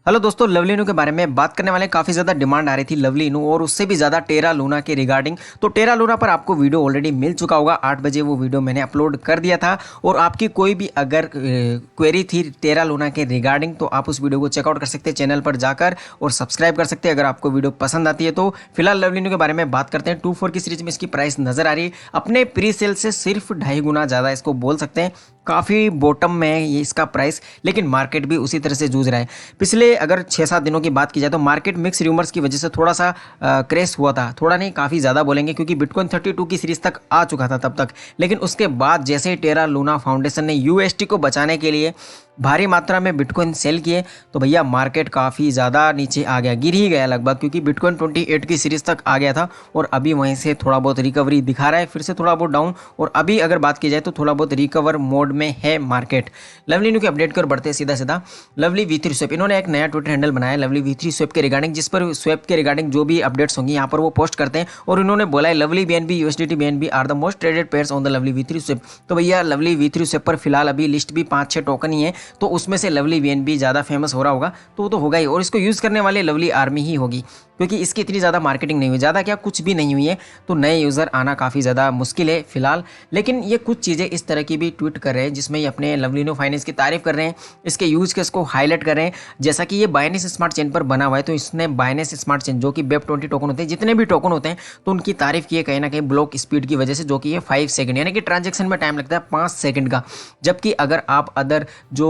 Hello दोस्तों, lovely इनू के बारे में बात करने वाले। काफ़ी ज़्यादा डिमांड आ रही थी लवली इनू और उससे भी ज़्यादा टेरा लूना के रिगार्डिंग। तो टेरा लूना पर आपको वीडियो ऑलरेडी मिल चुका होगा, 8 बजे वो वीडियो मैंने अपलोड कर दिया था। और आपकी कोई भी अगर क्वेरी थी टेरा लूना के रिगार्डिंग तो आप उस वीडियो को चेकआउट कर सकते हैं चैनल पर जाकर और सब्सक्राइब कर सकते हैं अगर आपको वीडियो पसंद आती है तो। फिलहाल लवली इनू के बारे में बात करते हैं। 2.4 की सीरीज में इसकी प्राइस नज़र आ रही है अपने प्री सेल से सिर्फ 2.5 गुना ज़्यादा इसको बोल सकते हैं। काफ़ी बॉटम में है ये इसका प्राइस, लेकिन मार्केट भी उसी तरह से जूझ रहा है। पिछले अगर 6-7 दिनों की बात की जाए तो मार्केट मिक्स रूमर्स की वजह से थोड़ा सा क्रैश हुआ था। थोड़ा नहीं, काफ़ी ज़्यादा बोलेंगे क्योंकि बिटकॉइन 32 की सीरीज तक आ चुका था तब तक। लेकिन उसके बाद जैसे ही टेरा लूना फाउंडेशन ने यूएसटी को बचाने के लिए भारी मात्रा में बिटकॉइन सेल किए तो भैया मार्केट काफ़ी ज़्यादा नीचे आ गया, गिर ही गया लगभग, क्योंकि बिटकॉइन 28 की सीरीज तक आ गया था और अभी वहीं से थोड़ा बहुत रिकवरी दिखा रहा है, फिर से थोड़ा बहुत डाउन। और अभी अगर बात की जाए तो थोड़ा बहुत रिकवर मोड में है मार्केट। लवली इनू के अपडेट कर बढ़ते हैं सीधा लवली V3 स्वैप। इन्होंने एक नया ट्विटर हैंडल बनाया लवली V3 स्वैप के रिगार्डिंग, जिस पर स्वैप के रिगार्डिंग जो भी अपडेट्स होंगी यहाँ पर वो पोस्ट करते हैं। और इन्होंने बोला है Lovely BNB USDT BNB are the most traded pairs on the Lovely V3 swap. तो भैया लवली V3 स्वैप पर फिलहाल अभी लिस्ट भी 5-6 टोकन ही है, तो उसमें से लवली BNB ज़्यादा फेमस हो रहा होगा तो वो तो होगा ही। और इसको यूज़ करने वाले लवली आर्मी ही होगी, क्योंकि इसकी इतनी ज़्यादा मार्केटिंग नहीं हुई, ज़्यादा क्या कुछ भी नहीं हुई है, तो नए यूज़र आना काफ़ी ज़्यादा मुश्किल है फिलहाल। लेकिन ये कुछ चीज़ें इस तरह की भी ट्वीट कर रहे हैं जिसमें ये अपने लवली इनू फाइनेंस की तारीफ कर रहे हैं, इसके यूज़ केस को हाईलाइट कर रहे हैं। जैसा कि ये बाइनेंस स्मार्ट चेन पर बना हुआ है, तो इसने बाइनेंस स्मार्ट चेन जो कि BEP20 टोकन होते हैं, जितने भी टोकन होते हैं, तो उनकी तारीफ की है कहीं ना कहीं ब्लॉक स्पीड की वजह से, जो कि ये 5 सेकंड, यानी कि ट्रांजेक्शन में टाइम लगता है 5 सेकंड का। जबकि अगर आप अदर जो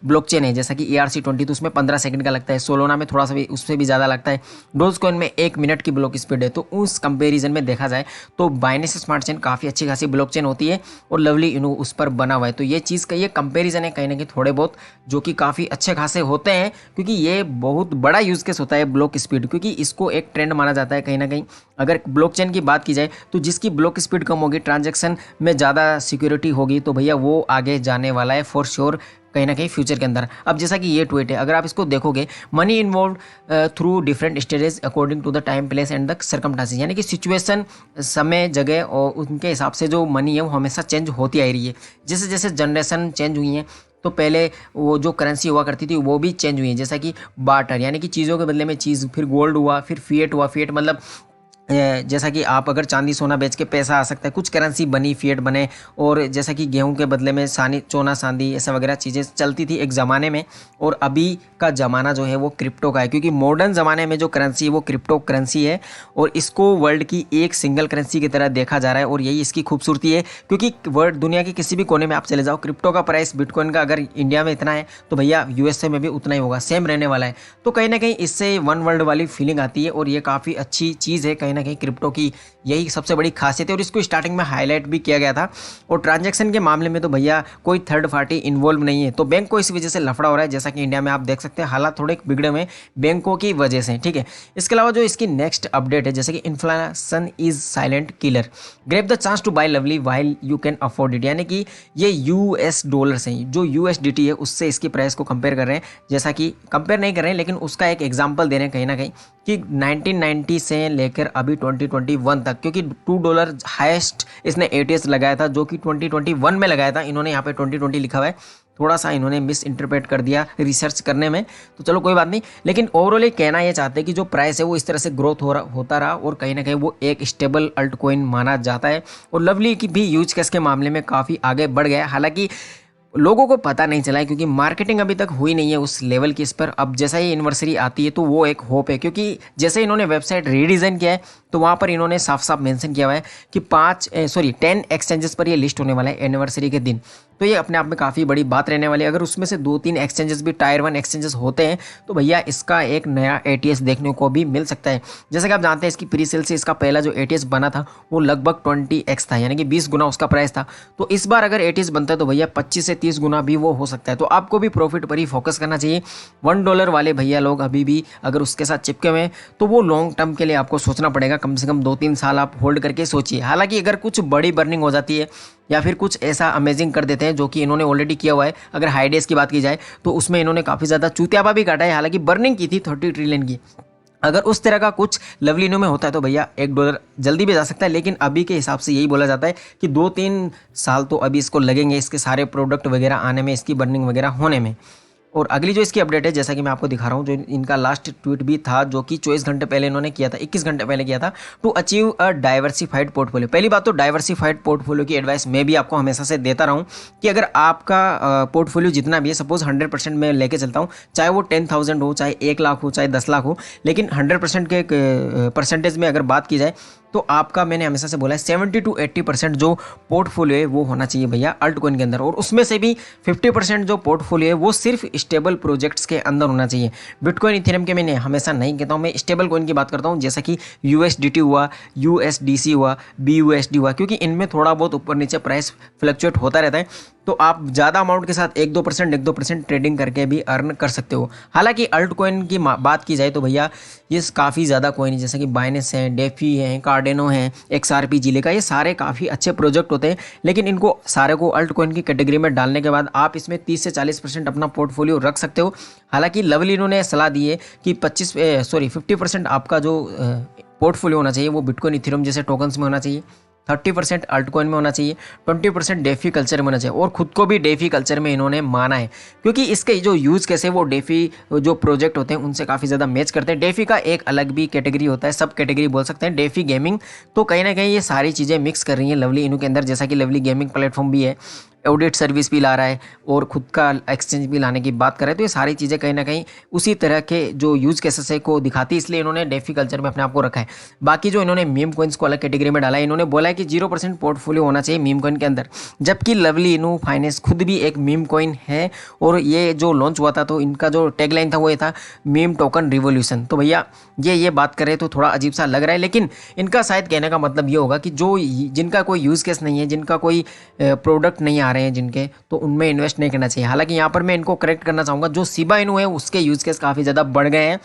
ब्लॉकचेन है जैसा कि ERC20 तो उसमें 15 सेकंड का लगता है, सोलोना में थोड़ा सा भी उससे भी ज़्यादा लगता है, डोजकॉइन में 1 मिनट की ब्लॉक स्पीड है। तो उस कंपेरिजन में देखा जाए तो बाइनेंस स्मार्ट चेन काफ़ी अच्छी खासी ब्लॉकचेन होती है और लवली इनू उस पर बना हुआ है। तो ये चीज़ का ये कंपेरिजन है कहीं ना कहीं थोड़े बहुत, जो कि काफ़ी अच्छे खासे होते हैं, क्योंकि ये बहुत बड़ा यूज़ केस होता है ब्लॉक स्पीड, क्योंकि इसको एक ट्रेंड माना जाता है कहीं ना कहीं। अगर ब्लॉकचेन की बात की जाए तो जिसकी ब्लॉक स्पीड कम होगी, ट्रांजेक्शन में ज़्यादा सिक्योरिटी होगी, तो भैया वो आगे जाने वाला है फॉर श्योर कहीं ना कहीं फ्यूचर के अंदर। अब जैसा कि ये ट्वीट है, अगर आप इसको देखोगे, money involve through different stages according to the time place and the circumstances, यानी कि सिचुएशन, समय, जगह और उनके हिसाब से जो मनी है वो हमेशा चेंज होती आ रही है। जैसे जैसे जनरेशन चेंज हुई है तो पहले वो जो करेंसी हुआ करती थी वो भी चेंज हुई है, जैसा कि बार्टर, यानी कि चीज़ों के बदले में चीज़, फिर गोल्ड हुआ, फिर फिएट हुआ। फिएट मतलब जैसा कि आप अगर चांदी सोना बेच के पैसा आ सकता है, कुछ करेंसी बनी, फिएट बने। और जैसा कि गेहूं के बदले में सानी चोना चांदी ऐसा वगैरह चीज़ें चलती थी एक ज़माने में। और अभी का ज़माना जो है वो क्रिप्टो का है, क्योंकि मॉडर्न ज़माने में जो करेंसी है वो क्रिप्टो करेंसी है और इसको वर्ल्ड की एक सिंगल करेंसी की तरह देखा जा रहा है। और यही इसकी खूबसूरती है, क्योंकि वर्ल्ड दुनिया के किसी भी कोने में आप चले जाओ, क्रिप्टो का प्राइस बिटकॉइन का अगर इंडिया में इतना है तो भैया USA में भी उतना ही होगा, सेम रहने वाला है। तो कहीं ना कहीं इससे वन वर्ल्ड वाली फीलिंग आती है और ये काफ़ी अच्छी चीज़ है कहीं ना कहीं क्रिप्टो की, यही सबसे बड़ी खासियत है। और इसको स्टार्टिंग में हाईलाइट भी किया गया था। और ट्रांजैक्शन के मामले में तो भैया कोई थर्ड पार्टी इन्वॉल्व नहीं है, तो बैंक को इस वजह से लफड़ा हो रहा है, जैसा कि इंडिया में आप देख सकते हैं हालात थोड़े बिगड़े हुए बैंकों की वजह से, ठीक है। इसके अलावा जो इसकी नेक्स्ट अपडेट है, जैसे कि inflation is silent killer, grab the chance to buy Lovely while you can afford it, यानी कि ये US डॉलर्स हैं, जो USDT है उससे इसकी प्राइस को कंपेयर कर रहे हैं। जैसा कि कंपेयर नहीं कर रहे हैं, लेकिन उसका एक एग्जाम्पल दे रहे हैं कहीं ना कहीं कि 1990 से लेकर अभी 2021 तक, क्योंकि $2 हाईएस्ट इसने ATS लगाया था, जो कि 2021 में लगाया था। इन्होंने यहाँ पे 2020 लिखा हुआ है, थोड़ा सा इन्होंने मिस इंटरप्रेट कर दिया रिसर्च करने में, तो चलो कोई बात नहीं। लेकिन ओवरऑल ये कहना ये चाहते हैं कि जो प्राइस है वो इस तरह से ग्रोथ होता रहा और कहीं ना कहीं वो एक स्टेबल अल्ट कॉइन माना जाता है। और लवली की भी यूज केस के मामले में काफ़ी आगे बढ़ गया है, हालांकि लोगों को पता नहीं चला है क्योंकि मार्केटिंग अभी तक हुई नहीं है उस लेवल की इस पर। अब जैसा ही एनिवर्सरी आती है तो वो एक होप है, क्योंकि जैसे इन्होंने वेबसाइट रीडिज़ाइन किया है तो वहाँ पर इन्होंने साफ साफ मेंशन किया हुआ है कि 10 एक्सचेंजेस पर ये लिस्ट होने वाला है एनिवर्सरी के दिन। तो ये अपने आप में काफ़ी बड़ी बात रहने वाली है। अगर उसमें से 2-3 एक्सचेंजेस भी टायर 1 एक्सचेंजेस होते हैं तो भैया इसका एक नया ATS देखने को भी मिल सकता है। जैसे कि आप जानते हैं इसकी प्री सेल से इसका पहला जो ATS बना था वो लगभग 20x था, यानी कि 20 गुना उसका प्राइस था। तो इस बार अगर ATS बनता है तो भैया 25 से 30 गुना भी वो हो सकता है। तो आपको भी प्रॉफिट पर ही फोकस करना चाहिए। $1 वाले भैया लोग अभी भी अगर उसके साथ चिपके हुए हैं तो वो लॉन्ग टर्म के लिए आपको सोचना पड़ेगा, कम से कम 2-3 साल आप होल्ड करके सोचिए। हालांकि अगर कुछ बड़ी बर्निंग हो जाती है या फिर कुछ ऐसा अमेजिंग कर देते हैं, जो कि इन्होंने ऑलरेडी किया हुआ है, अगर हाईडेस की बात की जाए तो उसमें इन्होंने काफ़ी ज़्यादा चूतियापा भी काटा है, हालांकि बर्निंग की थी 30 ट्रिलियन की। अगर उस तरह का कुछ लवली इनू में होता है तो भैया $1 जल्दी भी जा सकता है। लेकिन अभी के हिसाब से यही बोला जाता है कि 2-3 साल तो अभी इसको लगेंगे, इसके सारे प्रोडक्ट वगैरह आने में, इसकी बर्निंग वगैरह होने में। और अगली जो इसकी अपडेट है, जैसा कि मैं आपको दिखा रहा हूँ, जो इनका लास्ट ट्वीट भी था जो कि 24 घंटे पहले इन्होंने किया था, 21 घंटे पहले किया था, to achieve a diversified portfolio. पहली बात तो डाइवर्सिफाइड पोर्टफोलियो की एडवाइस मैं भी आपको हमेशा से देता रहा हूँ कि अगर आपका पोर्टफोलियो जितना भी है, सपोज 100% मैं लेके चलता हूँ, चाहे वो 10,000 हो, चाहे 1 लाख हो, चाहे 10 लाख हो, लेकिन 100% के परसेंटेज में अगर बात की जाए तो आपका, मैंने हमेशा से बोला है, 70 to 80% जो पोर्टफोलियो है वो होना चाहिए भैया अल्ट कॉइन के अंदर, और उसमें से भी 50% जो पोर्टफोलियो है वो सिर्फ स्टेबल प्रोजेक्ट्स के अंदर होना चाहिए। बिटकॉइन इथेरियम के मैंने हमेशा नहीं कहता हूँ, मैं स्टेबल कॉइन की बात करता हूँ, जैसा कि USDT हुआ, USDC हुआ, BUSD हुआ, क्योंकि इनमें थोड़ा बहुत ऊपर नीचे प्राइस फ्लक्चुएट होता रहता है, तो आप ज़्यादा अमाउंट के साथ 1-2% ट्रेडिंग करके भी अर्न कर सकते हो। हालांकि अल्ट कॉइन की बात की जाए तो भैया ये काफ़ी ज़्यादा कॉइन है, जैसे कि बाइनेंस है, डेफी है, कार्डेनो है, XRP जिले का, ये सारे काफ़ी अच्छे प्रोजेक्ट होते हैं, लेकिन इनको सारे को अल्ट कॉइन की कैटेगरी में डालने के बाद आप इसमें 30 से 40% अपना पोर्टफोलियो रख सकते हो। हालांकि लवली इन्होंने सलाह दी है कि 50% आपका जो पोर्टफोलियो होना चाहिए वो बिटकॉइन इथेरियम जैसे टोकन्स में होना चाहिए, 30% अल्ट कॉइन में होना चाहिए, 20% डेफी कल्चर में होना चाहिए, और खुद को भी डेफी कल्चर में इन्होंने माना है, क्योंकि इसके जो यूज़ कैसे वो डेफी जो प्रोजेक्ट होते हैं उनसे काफ़ी ज़्यादा मैच करते हैं। डेफी का एक अलग भी कैटेगरी होता है, सब कैटेगरी बोल सकते हैं, डेफी गेमिंग, तो कहीं ना कहीं ये सारी चीज़ें मिक्स कर रही हैं लवली इनू के अंदर, जैसा कि लवली गेमिंग प्लेटफॉर्म भी है, ऑडिट सर्विस भी ला रहा है, और खुद का एक्सचेंज भी लाने की बात करें, तो ये सारी चीज़ें कहीं ना कहीं उसी तरह के जो यूज़ केसेस है को दिखाती है, इसलिए इन्होंने डेफी कल्चर में अपने आप को रखा है। बाकी जो इन्होंने मीम कॉइन्स को अलग कैटेगरी में डाला है, इन्होंने बोला है कि 0% पोर्टफोलियो होना चाहिए मीम कॉइन के अंदर, जबकि लवली इनू फाइनेंस खुद भी एक मीम कॉइन है, और ये जो लॉन्च हुआ था तो इनका जो टैगलाइन था वो ये था, मीम टोकन रिवोल्यूशन। तो भैया ये बात करें तो थोड़ा अजीब सा लग रहा है, लेकिन इनका शायद कहने का मतलब ये होगा कि जो जिनका कोई यूज़ केस नहीं है, जिनका कोई प्रोडक्ट नहीं आ रहे हैं जिनके, तो उनमें इन्वेस्ट नहीं करना चाहिए। हालांकि यहाँ पर मैं इनको करेक्ट करना चाहूँगा, जो शिबा इनू है उसके यूज़ केस काफ़ी ज़्यादा बढ़ गए हैं,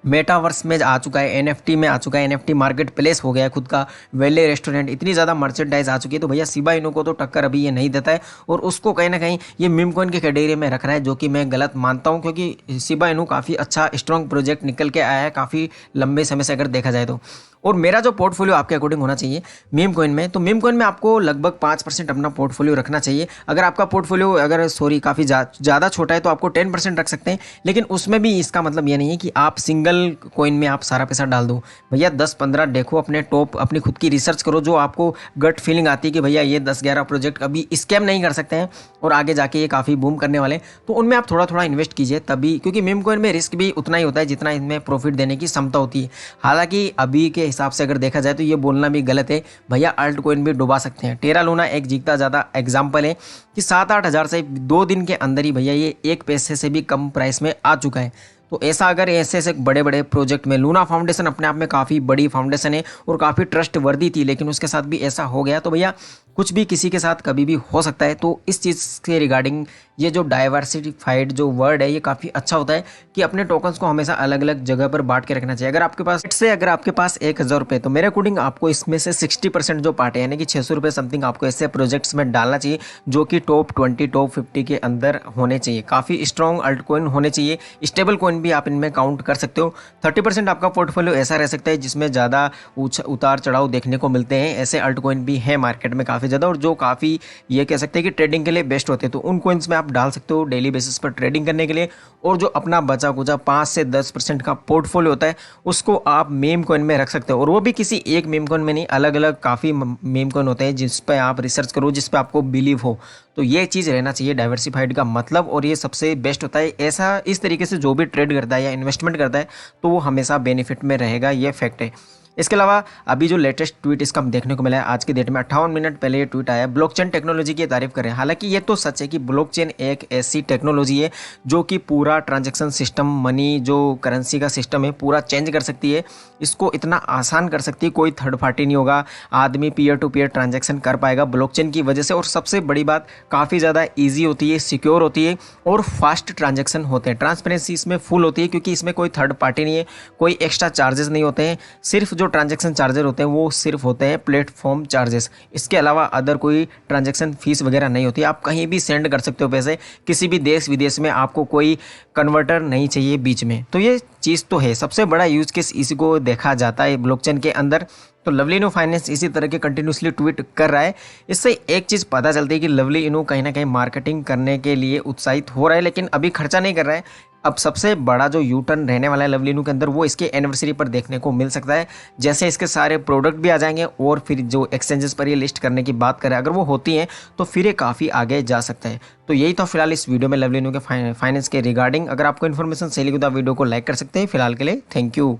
मेटावर्स में आ चुका है, NFT में आ चुका है, NFT मार्केट प्लेस हो गया है खुद का, वेले रेस्टोरेंट, इतनी ज़्यादा मर्चेंडाइज आ चुकी है, तो भैया शिबा इनू को तो टक्कर अभी ये नहीं देता है, और उसको कहीं ना कहीं ये मीम कॉइन की कैटेगरी में रख रहा है, जो कि मैं गलत मानता हूँ, क्योंकि शिबा इनू काफ़ी अच्छा स्ट्रॉन्ग प्रोजेक्ट निकल के आया है काफ़ी लंबे समय से अगर देखा जाए तो। और मेरा जो पोर्टफोलियो आपके अकॉर्डिंग होना चाहिए मीम कॉइन में, तो मीम कॉइन में आपको लगभग 5% अपना पोर्टफोलियो रखना चाहिए। अगर आपका पोर्टफोलियो काफ़ी ज़्यादा छोटा है तो आपको 10% रख सकते हैं, लेकिन उसमें भी इसका मतलब ये नहीं है कि आप सिंगल कॉइन में आप सारा पैसा डाल दो। भैया 10-15 देखो, अपने टॉप, अपनी खुद की रिसर्च करो, जो आपको गट फीलिंग आती है कि भैया ये 10-11 प्रोजेक्ट कभी स्कैम नहीं कर सकते हैं और आगे जाके ये काफ़ी बूम करने वाले हैं, तो उनमें आप थोड़ा थोड़ा इन्वेस्ट कीजिए तभी, क्योंकि मीम कॉइन में रिस्क भी उतना ही होता है जितना इनमें प्रॉफिट देने की क्षमता होती है। हालांकि अभी के हिसाब से अगर देखा जाए तो ये बोलना भी गलत है, भैया अल्ट कॉइन भी डुबा सकते हैं। टेरा लूना एक जीता ज़्यादा एग्जाम्पल है कि 7-8 हज़ार से 2 दिन के अंदर ही भैया ये 1 पैसे से भी कम प्राइस में आ चुका है। तो ऐसा अगर ऐसे बड़े बड़े प्रोजेक्ट में, लूना फाउंडेशन अपने आप में काफ़ी बड़ी फाउंडेशन है और काफ़ी ट्रस्ट वर्दी थी, लेकिन उसके साथ भी ऐसा हो गया, तो भैया कुछ भी किसी के साथ कभी भी हो सकता है। तो इस चीज़ के रिगार्डिंग ये जो डाइवर्सिफाइड जो वर्ड है ये काफ़ी अच्छा होता है कि अपने टोकन्स को हमेशा अलग अलग जगह पर बांट के रखना चाहिए। अगर आपके पास 1,000 रुपये, तो मेरे अकॉर्डिंग आपको इसमें से 60% जो पार्ट है, यानी कि 600 रुपये समथिंग आपको ऐसे प्रोजेक्ट्स में डालना चाहिए जो कि टॉप 20 टॉप 50 के अंदर होने चाहिए। काफ़ी स्ट्रॉन्ग अल्ट कॉइन होने चाहिए, स्टेबल कॉइन भी आप इनमें काउंट कर सकते हो। 30% आपका पोर्टफोलियो ऐसा रह सकता है जिसमें ज़्यादा उतार चढ़ाव देखने को मिलते हैं। ऐसे अल्ट कॉइन भी हैं मार्केट में काफ़ी ज़्यादा, और जो काफ़ी ये कह सकते हैं कि ट्रेडिंग के लिए बेस्ट होते हैं, तो उन कॉइन्स में आप डाल सकते हो डेली बेसिस पर ट्रेडिंग करने के लिए। और जो अपना बचा कुचा 5 से 10% का पोर्टफोलियो होता है उसको आप मीम कॉइन में रख सकते हो, और वो भी किसी एक मीम कॉइन में नहीं, अलग अलग काफ़ी मीम कॉइन होते हैं जिस पर आप रिसर्च करो, जिस पर आपको बिलीव हो। तो ये चीज़ रहना चाहिए डाइवर्सिफाइड का मतलब, और ये सबसे बेस्ट होता है। ऐसा इस तरीके से जो भी ट्रेड करता है या इन्वेस्टमेंट करता है तो वो हमेशा बेनिफिट में रहेगा, ये फैक्ट है। इसके अलावा अभी जो लेटेस्ट ट्वीट इसका देखने को मिला है आज की डेट में 58 मिनट पहले ये ट्वीट आया, ब्लॉकचेन टेक्नोलॉजी की तारीफ करें। हालांकि ये तो सच है कि ब्लॉकचेन एक ऐसी टेक्नोलॉजी है जो कि पूरा ट्रांजैक्शन सिस्टम, मनी जो करेंसी का सिस्टम है पूरा चेंज कर सकती है, इसको इतना आसान कर सकती है, कोई थर्ड पार्टी नहीं होगा, आदमी पीयर टू पीयर ट्रांजैक्शन कर पाएगा ब्लॉकचेन की वजह से। और सबसे बड़ी बात, काफ़ी ज़्यादा ईजी होती है, सिक्योर होती है और फास्ट ट्रांजैक्शन होते हैं। ट्रांसपेरेंसी इसमें फुल होती है क्योंकि इसमें कोई थर्ड पार्टी नहीं है, कोई एक्स्ट्रा चार्जेस नहीं होते हैं, सिर्फ जो ट्रांजैक्शन चार्जर होते हैं वो सिर्फ होते हैं प्लेटफॉर्म चार्जेस, इसके अलावा अदर कोई ट्रांजैक्शन फीस वगैरह नहीं होती। आप कहीं भी सेंड कर सकते हो पैसे, किसी भी देश विदेश में, आपको कोई कन्वर्टर नहीं चाहिए बीच में। तो ये चीज़ तो है, सबसे बड़ा यूज केस इसी को देखा जाता है ब्लॉकचेन के अंदर। तो लवली इनू फाइनेंस इसी तरह के कंटिन्यूसली ट्वीट कर रहा है। इससे एक चीज़ पता चलती है कि लवली इनू कहीं ना कहीं मार्केटिंग करने के लिए उत्साहित हो रहा है, लेकिन अभी खर्चा नहीं कर रहा है। अब सबसे बड़ा जो यू टर्न रहने वाला है लवली इनू के अंदर वो इसके एनिवर्सरी पर देखने को मिल सकता है। जैसे इसके सारे प्रोडक्ट भी आ जाएंगे और फिर जो एक्सचेंजेस पर ये लिस्ट करने की बात करें अगर वो होती हैं तो फिर ये काफ़ी आगे जा सकता है। तो यही था फिलहाल इस वीडियो में लवली इनू के फाइनेंस के रिगार्डिंग। अगर आपको इन्फॉर्मेशन सही लगी तो आप वीडियो को लाइक कर सकते हैं। फिलहाल के लिए थैंक यू।